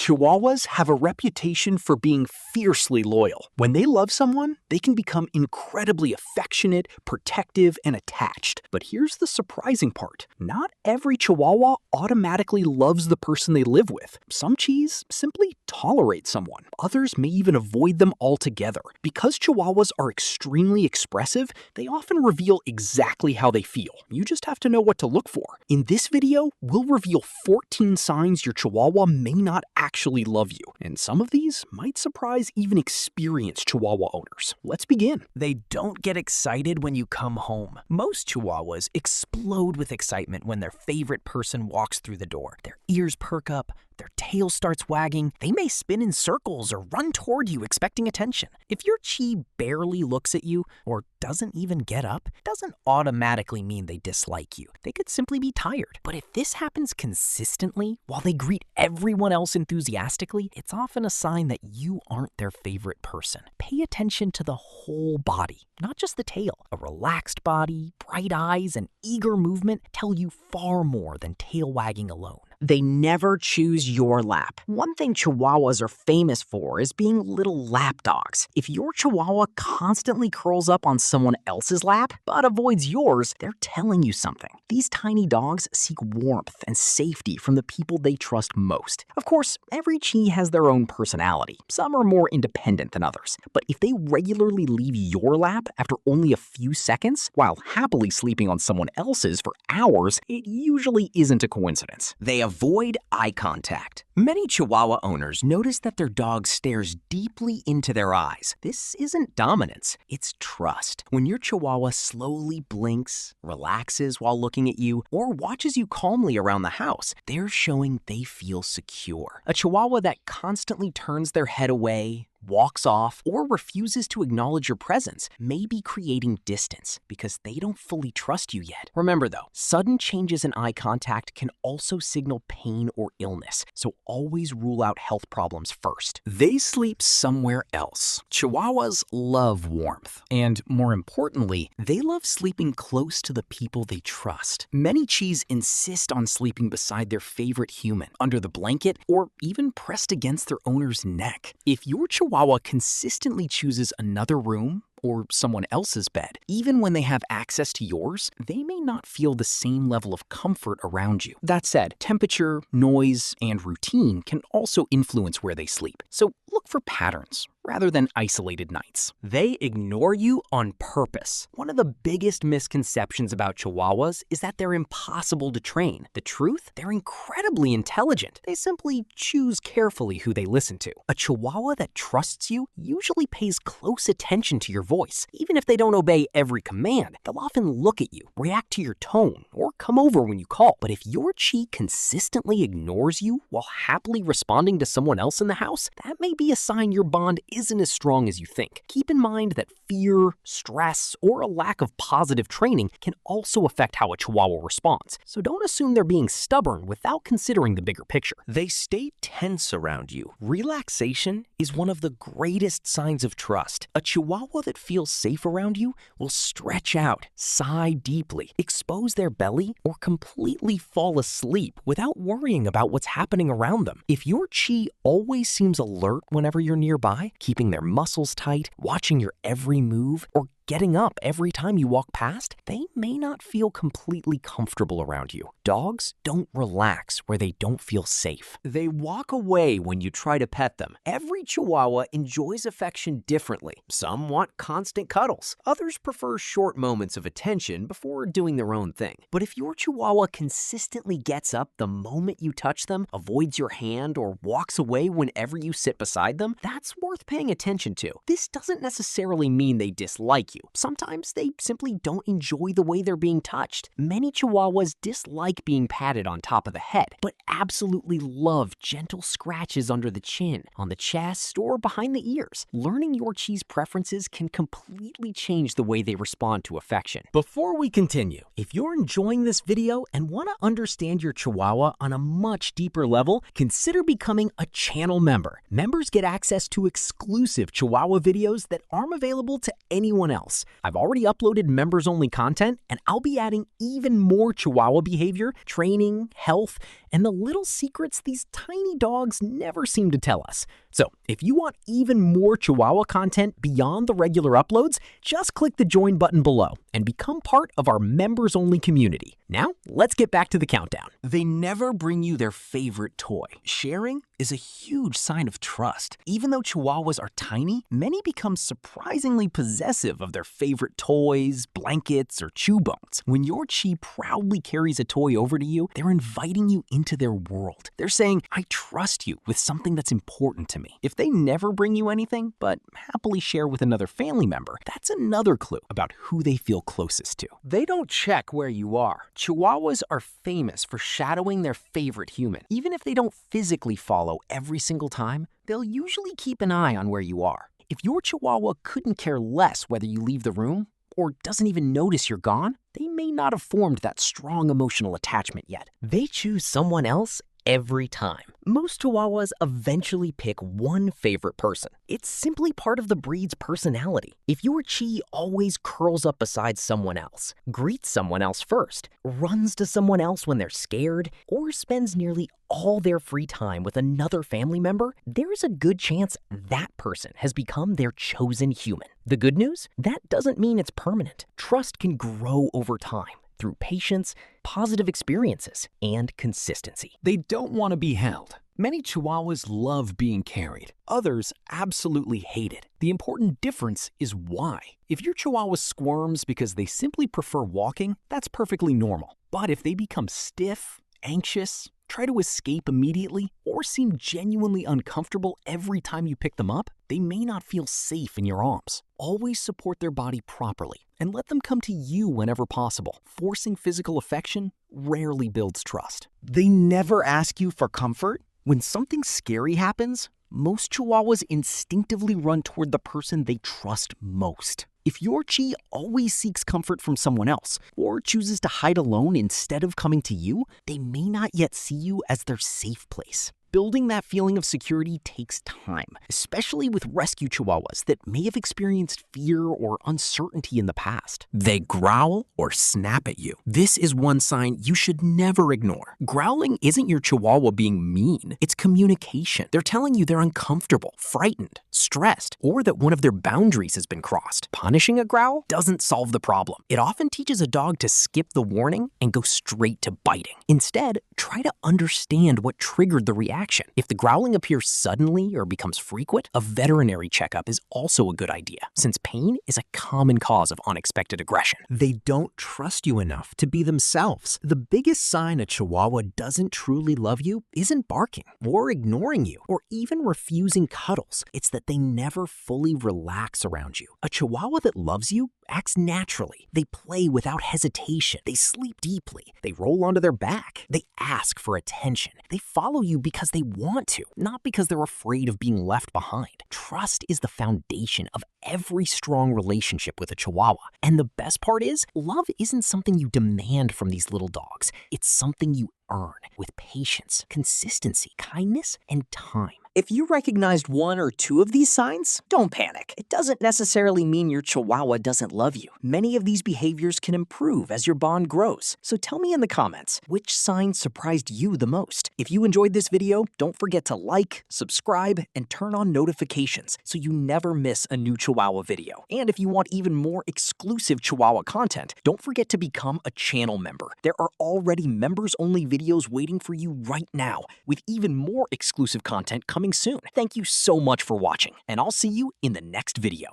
Chihuahuas have a reputation for being fiercely loyal. When they love someone, they can become incredibly affectionate, protective, and attached. But here's the surprising part. Not every Chihuahua automatically loves the person they live with. Some Chis simply tolerate someone. Others may even avoid them altogether. Because Chihuahuas are extremely expressive, they often reveal exactly how they feel. You just have to know what to look for. In this video, we'll reveal 14 signs your Chihuahua may not actually love you, and some of these might surprise even experienced Chihuahua owners. Let's begin. They don't get excited when you come home. Most Chihuahuas explode with excitement when their favorite person walks through the door. Their ears perk up, their tail starts wagging, they may spin in circles or run toward you expecting attention. If your Chi barely looks at you or doesn't even get up, it doesn't automatically mean they dislike you. They could simply be tired. But if this happens consistently while they greet everyone else enthusiastically, it's often a sign that you aren't their favorite person. Pay attention to the whole body, not just the tail. A relaxed body, bright eyes, and eager movement tell you far more than tail wagging alone. They never choose your lap. One thing Chihuahuas are famous for is being little lap dogs. If your Chihuahua constantly curls up on someone else's lap, but avoids yours, they're telling you something. These tiny dogs seek warmth and safety from the people they trust most. Of course, every Chi has their own personality. Some are more independent than others. But if they regularly leave your lap after only a few seconds, while happily sleeping on someone else's for hours, it usually isn't a coincidence. They avoid eye contact. Many Chihuahua owners notice that their dog stares deeply into their eyes. This isn't dominance, it's trust. When your Chihuahua slowly blinks, relaxes while looking at you, or watches you calmly around the house, they're showing they feel secure. A Chihuahua that constantly turns their head away, walks off, or refuses to acknowledge your presence may be creating distance because they don't fully trust you yet. Remember though, sudden changes in eye contact can also signal pain or illness, so always rule out health problems first. They sleep somewhere else. Chihuahuas love warmth, and more importantly, they love sleeping close to the people they trust. Many Chis insist on sleeping beside their favorite human, under the blanket, or even pressed against their owner's neck. If your Chihuahua consistently chooses another room or someone else's bed, even when they have access to yours, they may not feel the same level of comfort around you. That said, temperature, noise, and routine can also influence where they sleep, so look for patterns rather than isolated nights. They ignore you on purpose. One of the biggest misconceptions about Chihuahuas is that they're impossible to train. The truth? They're incredibly intelligent. They simply choose carefully who they listen to. A Chihuahua that trusts you usually pays close attention to your voice. Even if they don't obey every command, they'll often look at you, react to your tone, or come over when you call. But if your Chi consistently ignores you while happily responding to someone else in the house, that may be a sign your bond isn't as strong as you think. Keep in mind that fear, stress, or a lack of positive training can also affect how a Chihuahua responds. So don't assume they're being stubborn without considering the bigger picture. They stay tense around you. Relaxation is one of the greatest signs of trust. A Chihuahua that feels safe around you will stretch out, sigh deeply, expose their belly, or completely fall asleep without worrying about what's happening around them. If your Chi always seems alert whenever you're nearby, keeping their muscles tight, watching your every move, or getting up every time you walk past, they may not feel completely comfortable around you. Dogs don't relax where they don't feel safe. They walk away when you try to pet them. Every Chihuahua enjoys affection differently. Some want constant cuddles. Others prefer short moments of attention before doing their own thing. But if your Chihuahua consistently gets up the moment you touch them, avoids your hand, or walks away whenever you sit beside them, that's worth paying attention to. This doesn't necessarily mean they dislike you. Sometimes they simply don't enjoy the way they're being touched. Many Chihuahuas dislike being patted on top of the head, but absolutely love gentle scratches under the chin, on the chest, or behind the ears. Learning your Chi's preferences can completely change the way they respond to affection. Before we continue, if you're enjoying this video and want to understand your Chihuahua on a much deeper level, consider becoming a channel member. Members get access to exclusive Chihuahua videos that aren't available to anyone else. else. I've already uploaded members-only content, and I'll be adding even more Chihuahua behavior, training, health, and the little secrets these tiny dogs never seem to tell us. So, if you want even more Chihuahua content beyond the regular uploads, just click the join button below and become part of our members-only community. Now, let's get back to the countdown. They never bring you their favorite toy. Sharing is a huge sign of trust. Even though Chihuahuas are tiny, many become surprisingly possessive of their favorite toys, blankets, or chew bones. When your Chi proudly carries a toy over to you, they're inviting you into their world. They're saying, I trust you with something that's important to me. If they never bring you anything, but happily share with another family member, that's another clue about who they feel closest to. They don't check where you are. Chihuahuas are famous for shadowing their favorite human. Even if they don't physically follow every single time, they'll usually keep an eye on where you are. If your Chihuahua couldn't care less whether you leave the room, or doesn't even notice you're gone, they may not have formed that strong emotional attachment yet. They choose someone else every time. Most Chihuahuas eventually pick one favorite person. It's simply part of the breed's personality. If your Chi always curls up beside someone else, greets someone else first, runs to someone else when they're scared, or spends nearly all their free time with another family member, there's a good chance that person has become their chosen human. The good news? That doesn't mean it's permanent. Trust can grow over time through patience, positive experiences, and consistency. They don't want to be held. Many Chihuahuas love being carried. Others absolutely hate it. The important difference is why. If your Chihuahua squirms because they simply prefer walking, that's perfectly normal. But if they become stiff, anxious, try to escape immediately, or seem genuinely uncomfortable every time you pick them up, they may not feel safe in your arms. Always support their body properly and let them come to you whenever possible. Forcing physical affection rarely builds trust. They never ask you for comfort. When something scary happens, most Chihuahuas instinctively run toward the person they trust most. If your Chi always seeks comfort from someone else or chooses to hide alone instead of coming to you, they may not yet see you as their safe place. Building that feeling of security takes time, especially with rescue Chihuahuas that may have experienced fear or uncertainty in the past. They growl or snap at you. This is one sign you should never ignore. Growling isn't your Chihuahua being mean. It's communication. They're telling you they're uncomfortable, frightened, stressed, or that one of their boundaries has been crossed. Punishing a growl doesn't solve the problem. It often teaches a dog to skip the warning and go straight to biting. Instead, try to understand what triggered the reaction. If the growling appears suddenly or becomes frequent, a veterinary checkup is also a good idea, since pain is a common cause of unexpected aggression. They don't trust you enough to be themselves. The biggest sign a Chihuahua doesn't truly love you isn't barking or ignoring you or even refusing cuddles. It's that they never fully relax around you. A Chihuahua that loves you acts naturally. They play without hesitation. They sleep deeply. They roll onto their back. They ask for attention. They follow you because they want to, not because they're afraid of being left behind. Trust is the foundation of every strong relationship with a Chihuahua. And the best part is, love isn't something you demand from these little dogs. It's something you earn with patience, consistency, kindness, and time. If you recognized one or two of these signs, don't panic. It doesn't necessarily mean your Chihuahua doesn't love you. Many of these behaviors can improve as your bond grows. So tell me in the comments, which sign surprised you the most? If you enjoyed this video, don't forget to like, subscribe, and turn on notifications so you never miss a new Chihuahua video. And if you want even more exclusive Chihuahua content, don't forget to become a channel member. There are already members-only videos waiting for you right now, with even more exclusive content coming soon. Thank you so much for watching, and I'll see you in the next video.